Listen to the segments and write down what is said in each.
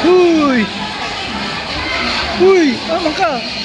Uy! Uy! Tama ka!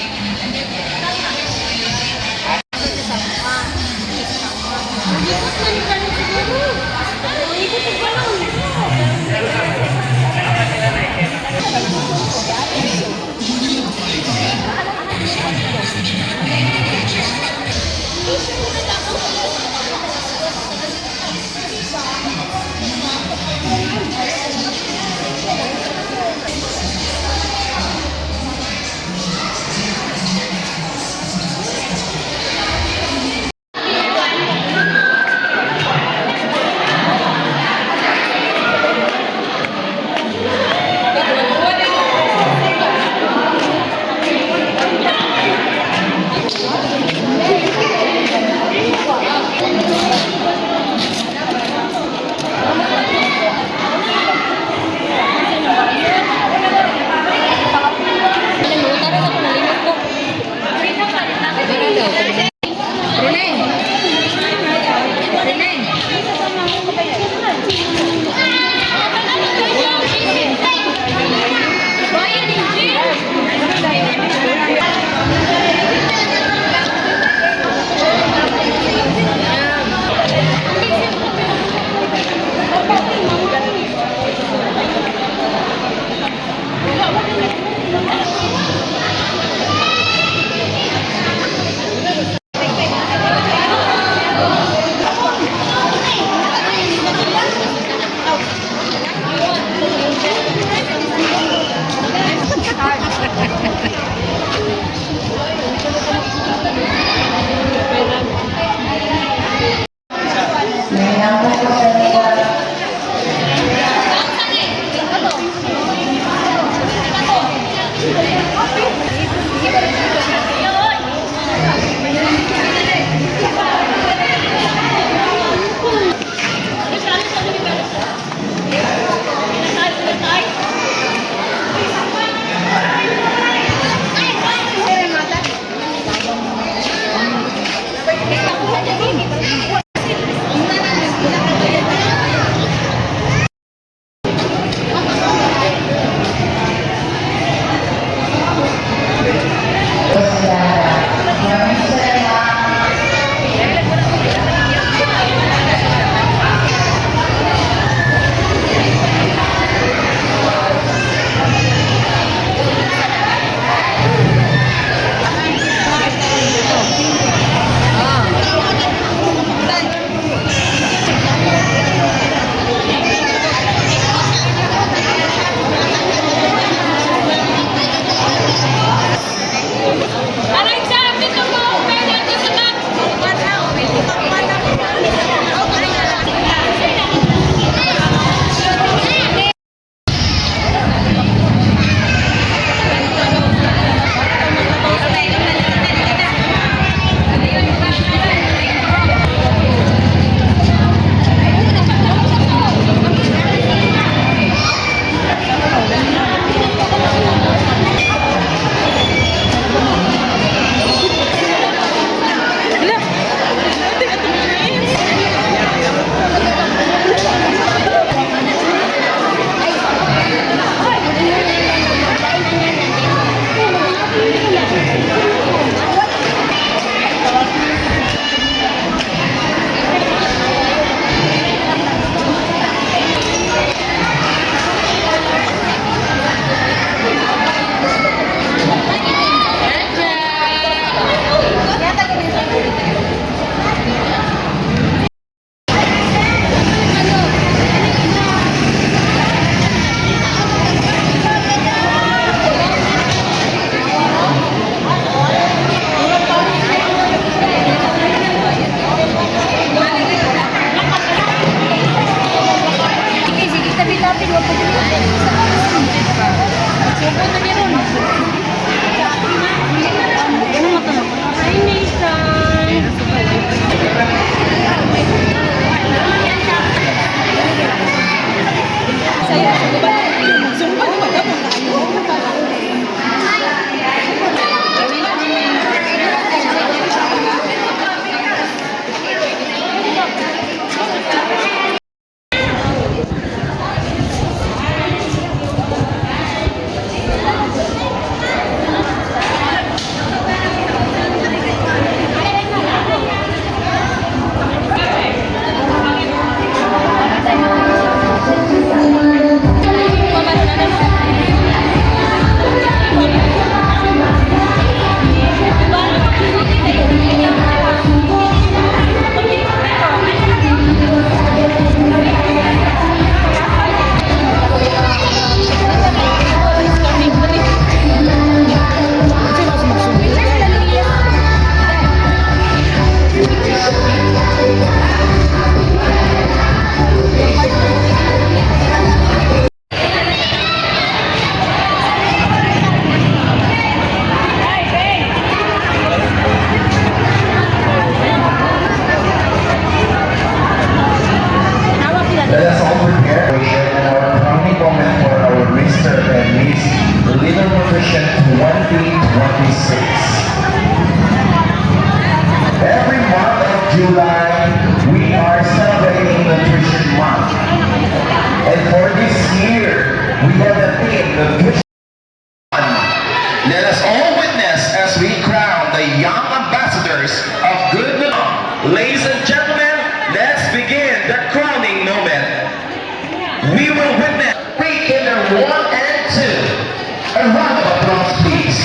July, we are celebrating Nutrition Month. And for this year, we have a theme, Nutrition Month. Let us all witness as we crown the young ambassadors of good nutrition. Ladies and gentlemen, let's begin the crowning moment. We will witness pre-kinder 1 and 2. A round of applause, please.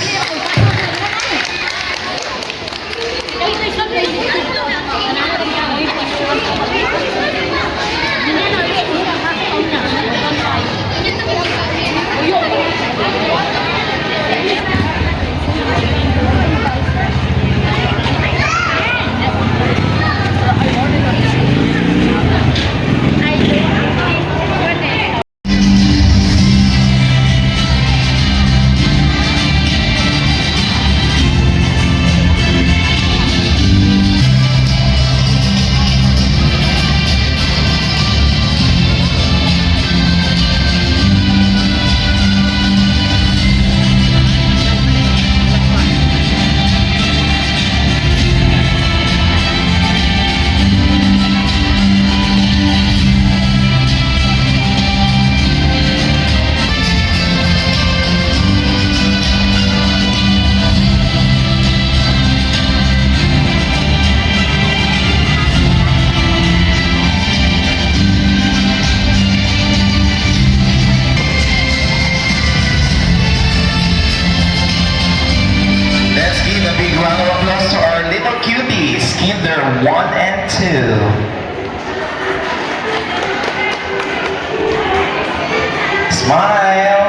Kinder 1 and 2. Smile.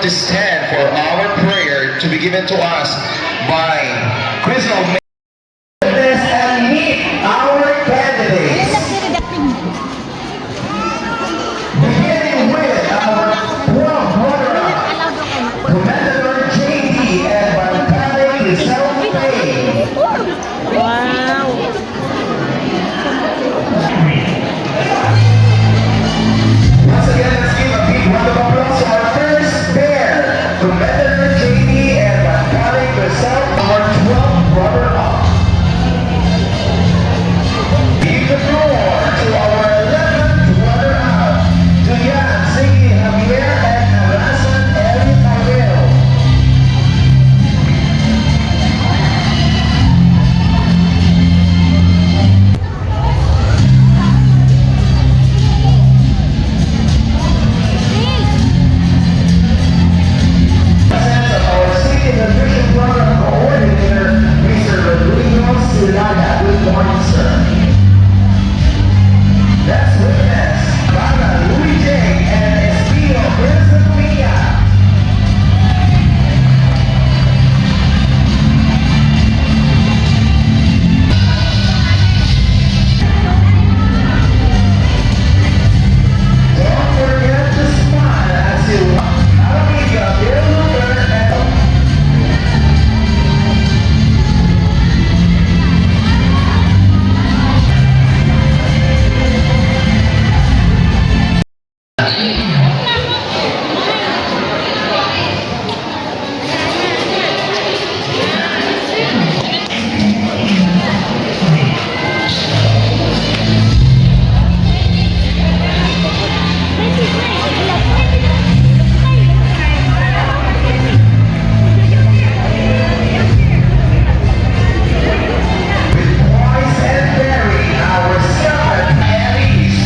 To stand for our prayer to be given to us by Crystal. Witness and meet our candidates. Beginning with our 12th runner-up, Commander JD and Bartale Rizal Pay. Wow! Boys and Barry, our seven Aries.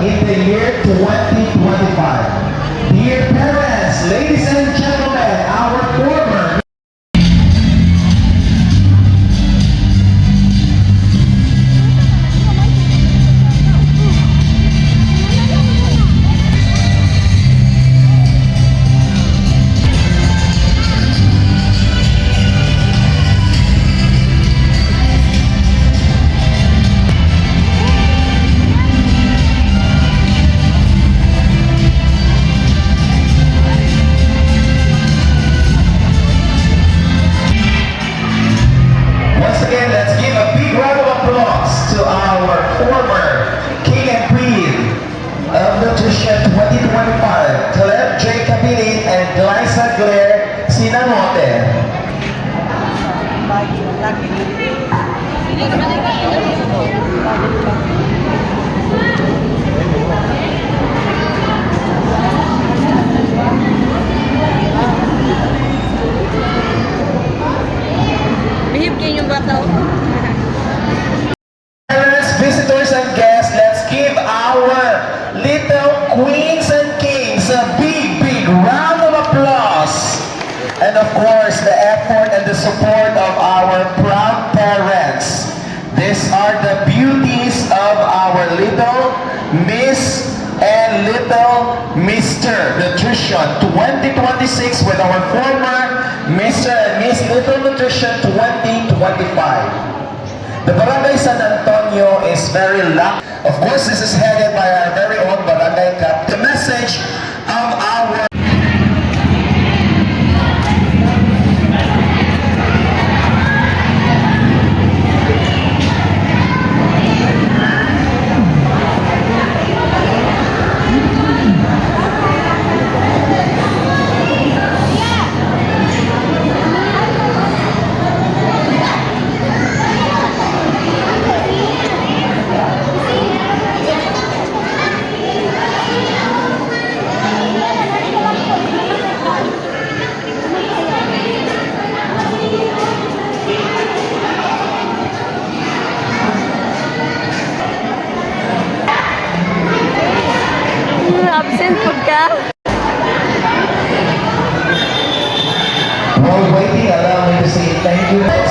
in the year 2025. Dear parents, ladies and gentlemen, our former Once again, let's give a big round of applause to our former King and Queen of Nutrition 2025, Caleb J. Capini and Glyza Claire Sinamote. Behave kayo yung bata. Parents, visitors, and guests, let's give our little queens and kings a big, big round of applause. And of course, the effort and the support of our proud parents. These are the beauties of our little Miss and little Mr. Nutrition 2026 with our former Mr. and Miss Little Nutrition 2025. The Barangay San Antonio is very lucky. Of course, this is headed by our very own Barangay Cap. The message of our Absent po ka. while waiting, allow me to say thank you to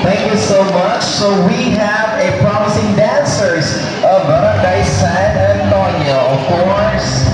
Thank you so much. So we have a promising dancers of Barangay San Antonio, of course.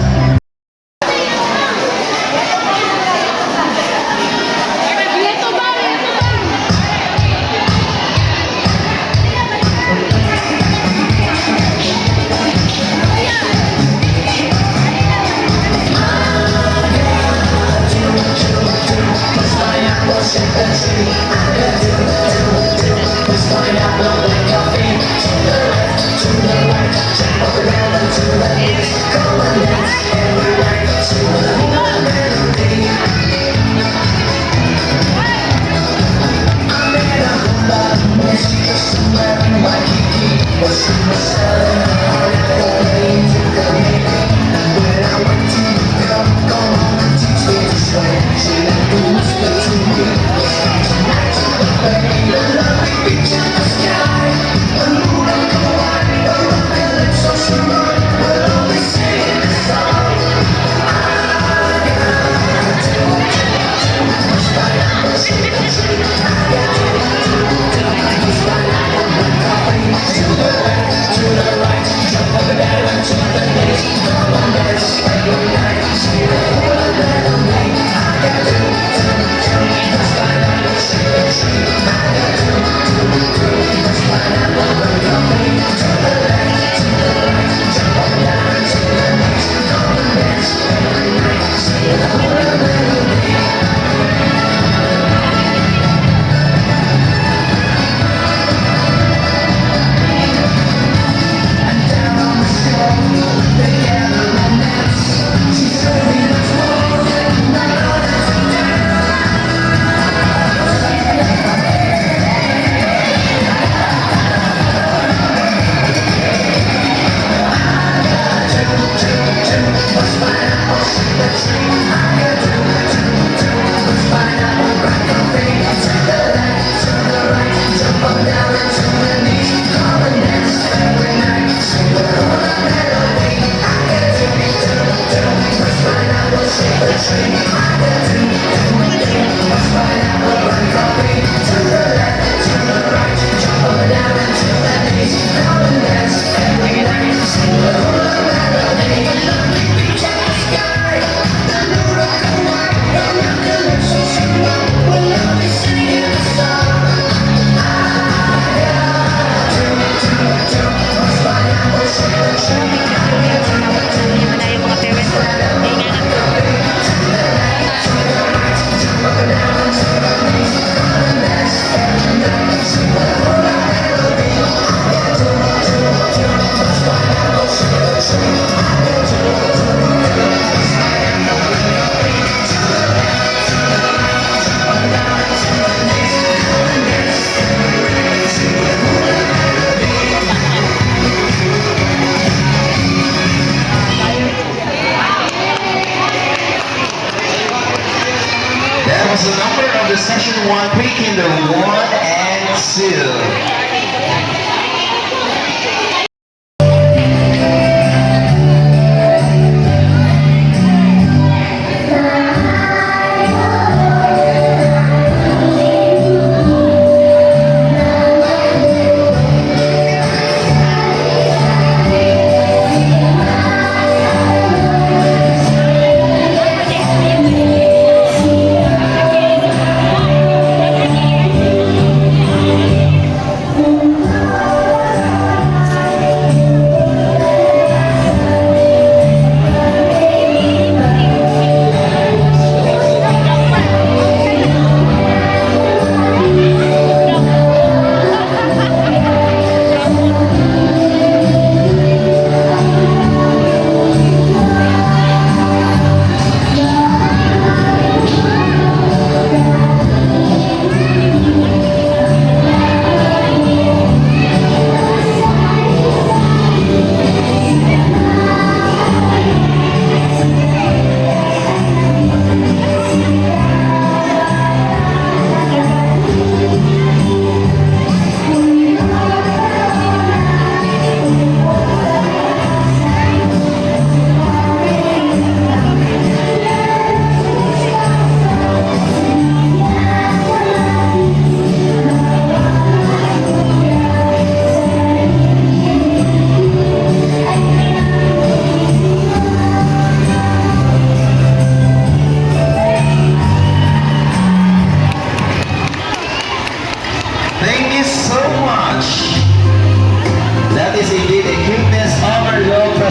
That was the number of the Section 1 pre-kinder 1 and 2.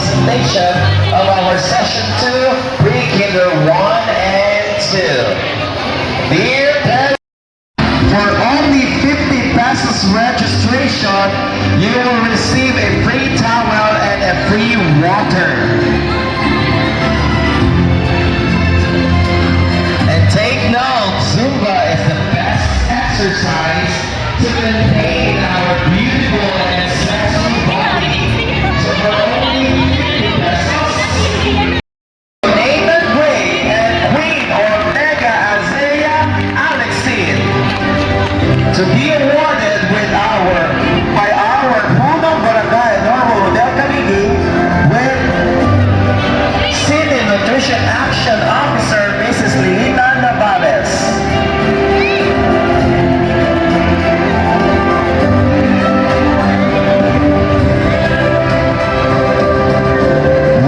presentation of our session 2, pre-kinder 1 and 2. Dear parents, for only 50 pesos registration, you will receive a free towel and a free water. And take note, Zumba is the best exercise to maintain our beautiful and sexy body. So for only 50 pesos, Nathan Gray and Queen Omega Azalea Alexine to be awarded by our Punong Barangay Normal Del Camigi with City Nutrition Action Officer Mrs. Lilita Navales.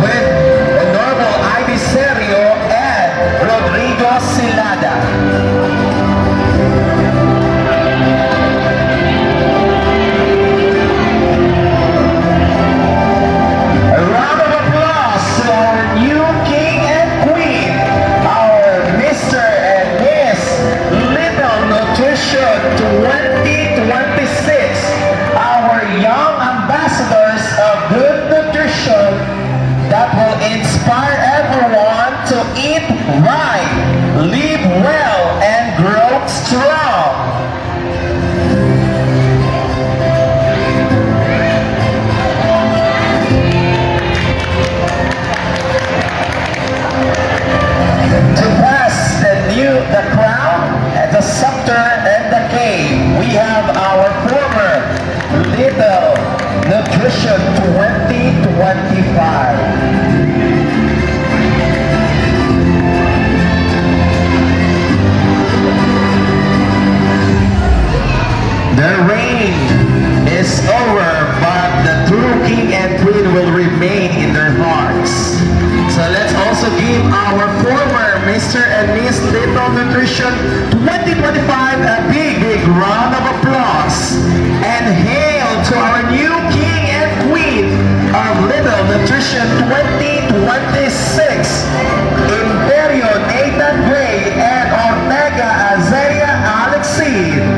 With Honorable Ivy Serio and Rodrigo Silada. A round of applause to our new king and queen, our Mr. and Miss Little Nutrition 2026, our young ambassadors of good nutrition that will inspire everyone to eat right, live well, and grow strong. To pass the crown, the scepter, and the cane, we have our former Little Nutrition 2025. The reign is over, but the true king and queen will remain in their hearts. So let's also give our former Mr. and Miss Little Nutrition 2025 a big round of applause. And hail to our new king and queen of Little Nutrition 2026, Imperio Nathan Gray and Omega Azalea Alexine.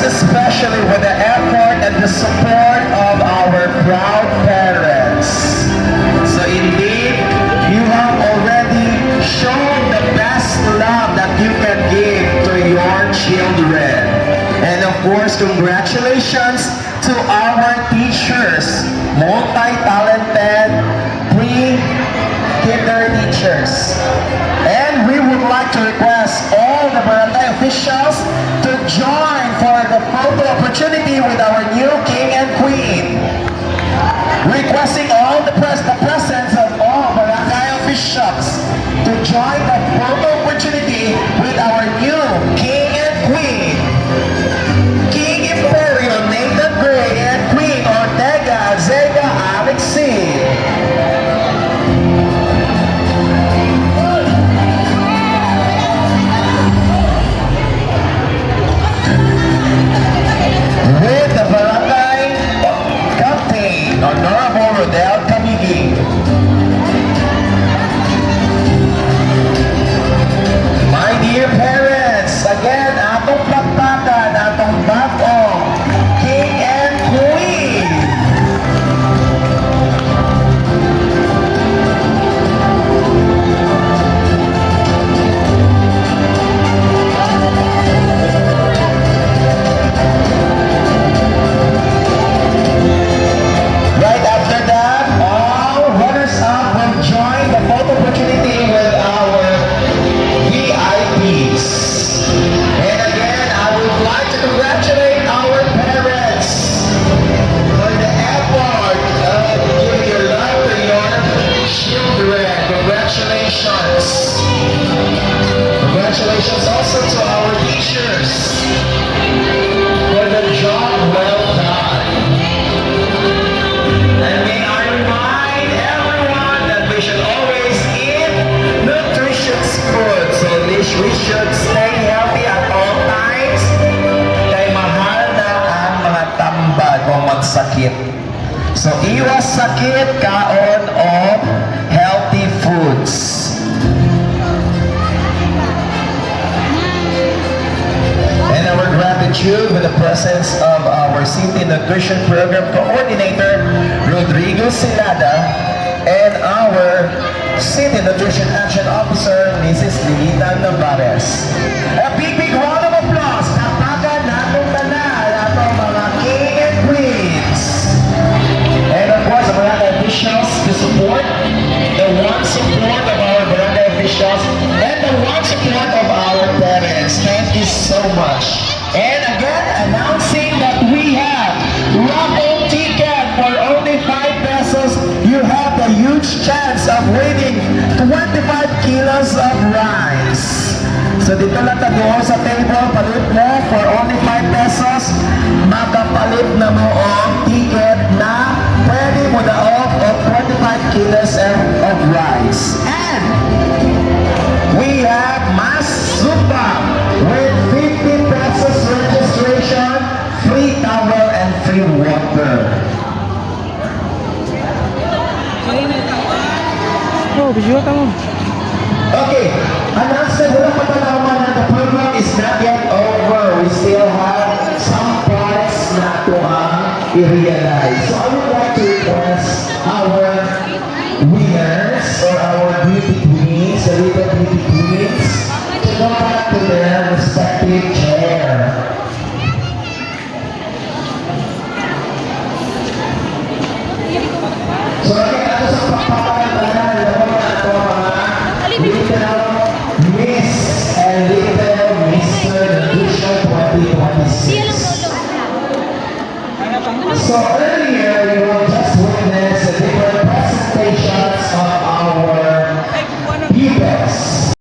Especially with the effort and the support of our proud parents. So indeed, you have already shown the best love that you can give to your children. And of course, congratulations to our teachers, multi-talented pre-kinder teachers. And we would like to request all the barangay officials to join for the photo opportunity with our new king and queen. Requesting all the presence of all barangay officials to join the photo opportunity with our new king and queen. King Imperio Nathan Gray and Queen Ortega Azega Alexine. With the barangay sakit. So, iwas sakit, kaon of healthy foods. And our gratitude with the presence of our City Nutrition Program Coordinator, Rodrigo Silada, and our City Nutrition Action Officer, Mrs. Lilita Navarez. A big round of applause! Tapagan natong tanan, atong mga king and queens. And of course, the barangay officials to support, the one support of our barangay officials, and the one support of our parents. Thank you so much. And again, announcing that we have raffle ticket for only 5 pesos. You have the huge chance of winning 25 kilos of rice. So dito lang tago sa table, palit mo for only 5 pesos. Makapalit na mo ang ticket na pwede mo daog of 25 kilos of rice. And we have Mas Zumba with 50 pesos registration, free towel and free water. Oh, video ka mo. Okay, announcement, walang patalaman na the program is not yet over. We still have some parts na ito ang i-realize. So I would like to request our winners or our beauty queens, the little beauty queens, to go back to their respective chair. So nakita ko sa pagpapalala, alam mo na ito mga little Miss and little Mr. Nutrition 2026. So earlier, you will just witness the different presentations of our pupils.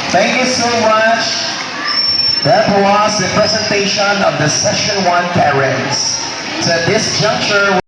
Thank you so much. That was the presentation of the Session 1 parents. So at this juncture,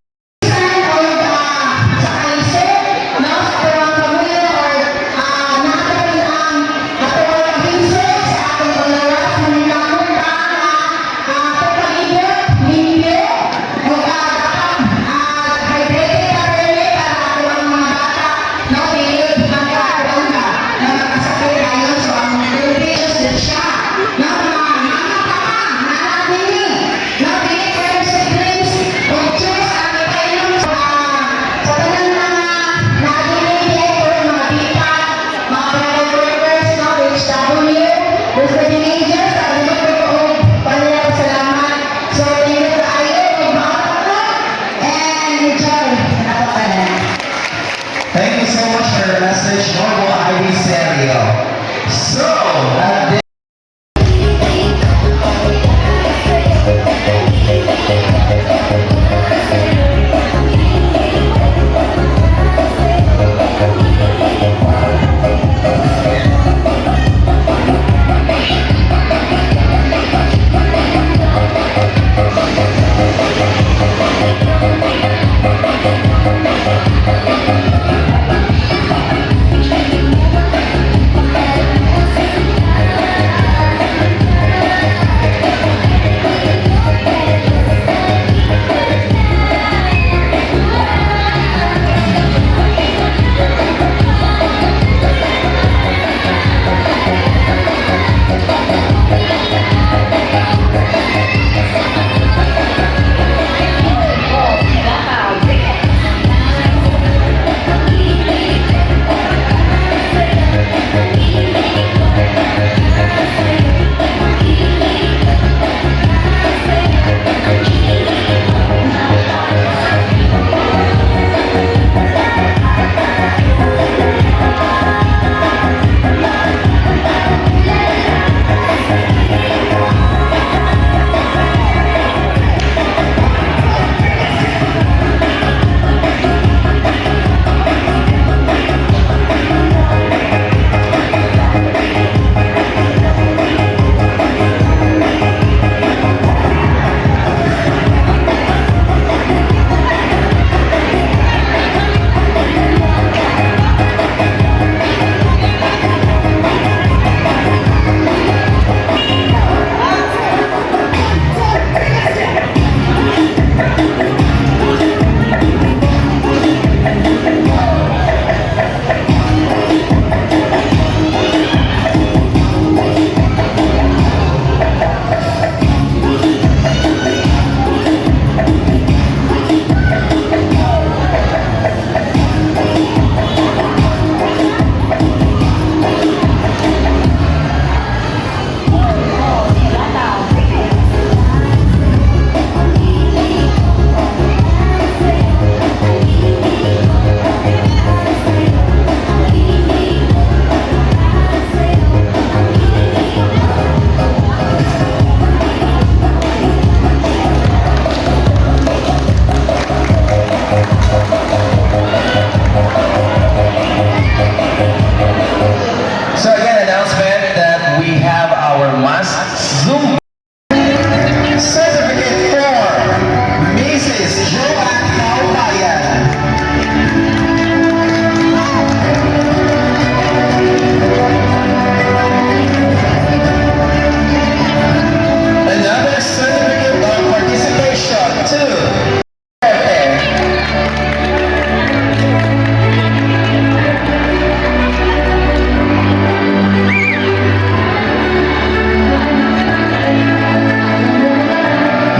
2.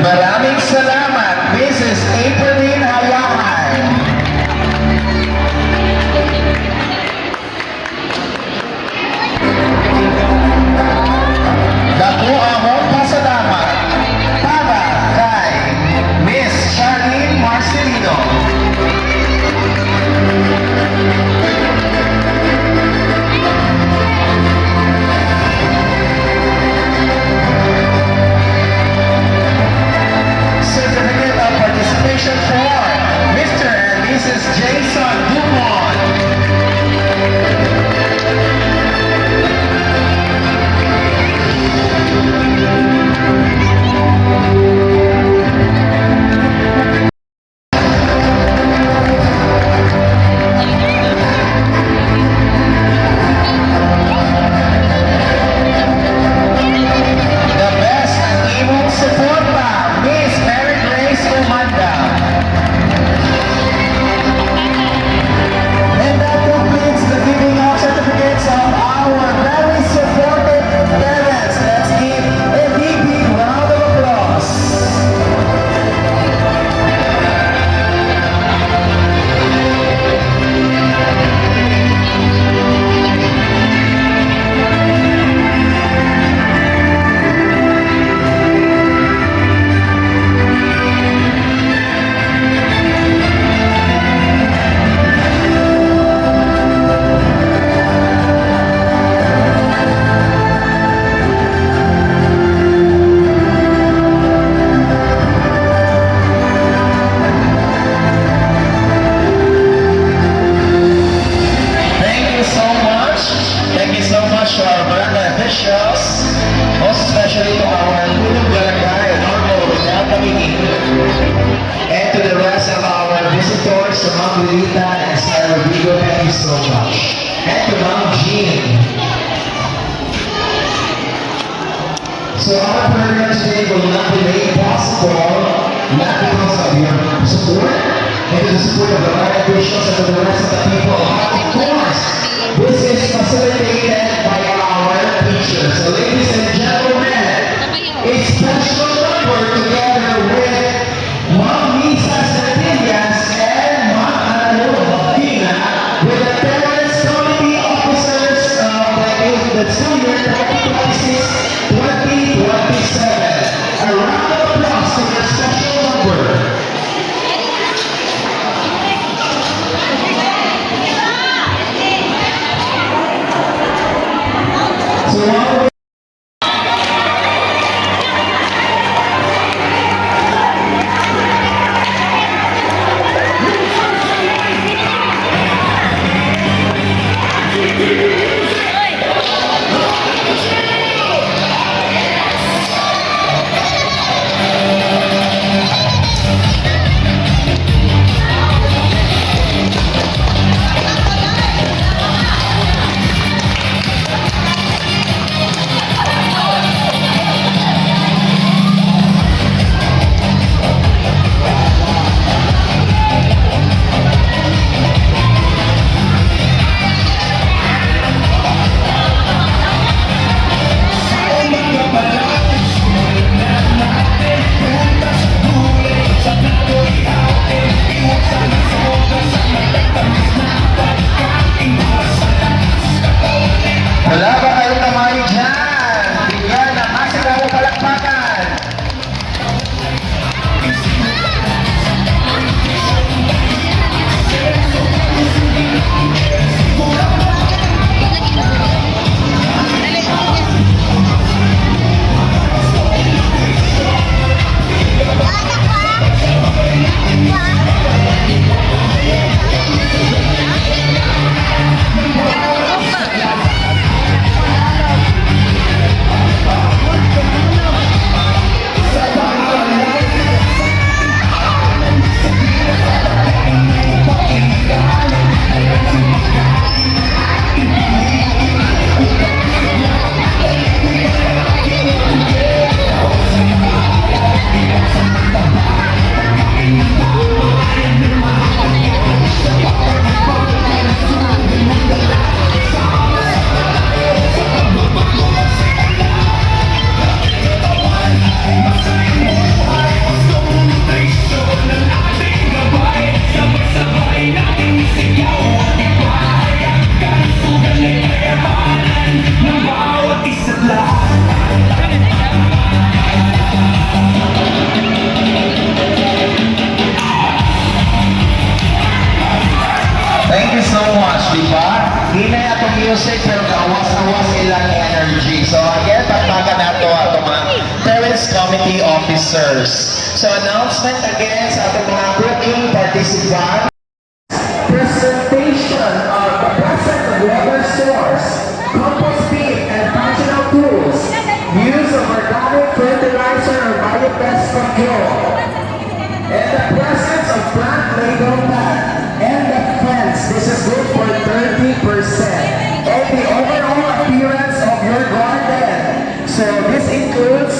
Maraming salamat, Mrs. Aprilline Hayahay. Dako among pasalamat para kay Miss Charlene Marcelino. Certificate of participation for Mr. and Mrs. Jason Dumont. The best ang imong suporta, Miss Mary Grace Umanda. And that completes the giving out certificates of our very supportive parents. Let's give a big round of applause. Thank you so much. Thank you so much to our barangay officials, most especially to our Tulong Barangay Honorable Renal Committee, and to the rest of our visitors to Mount Lilita and Sarah Rodrigo. Thank you so much. And to Mount Jean. So our program today will not be made possible, not because of your support, and to the support of the barangay officials and to the rest of the people. Of course, this is facilitated by our teachers. So ladies and gentlemen, a special number together with Ma'am Lisa Sertillas and Ma'am Analo Dina with the parents committee officers of the school year 2026-2027. A round of applause to your special number. music pero gawas-awas ilang energy. So again, pagtaga na ito atong mga Parents Committee Officers. So announcement again sa atong mga booking participants. Presentation of the present of rubber stores, compost bin and functional tools, use of organic fertilizer or biopest control, and the presence of plant label pad and the fence. This is good for 30%. And the overall appearance of your garden. So this includes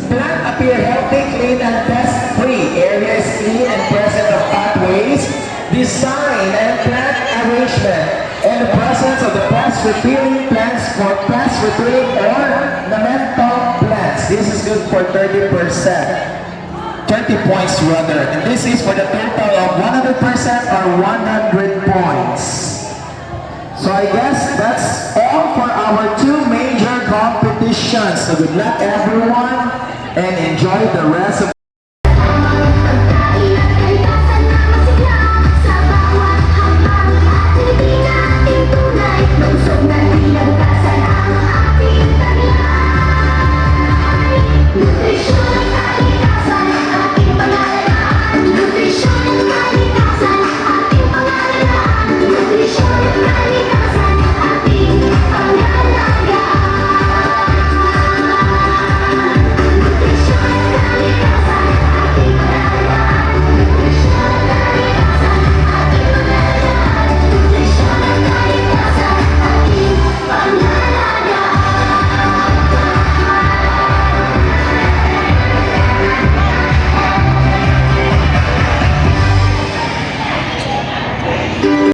plant appear healthy, clean, and pest-free. Area is clean and present of pathways, design and plant arrangement, and the presence of the pest-repelling plants for pest-repelling ornamental plants. This is good for 30%. 30 points rather. And this is for the total of 100% or 100 points. So I guess that's all for our two major competitions. So good luck everyone and enjoy the rest of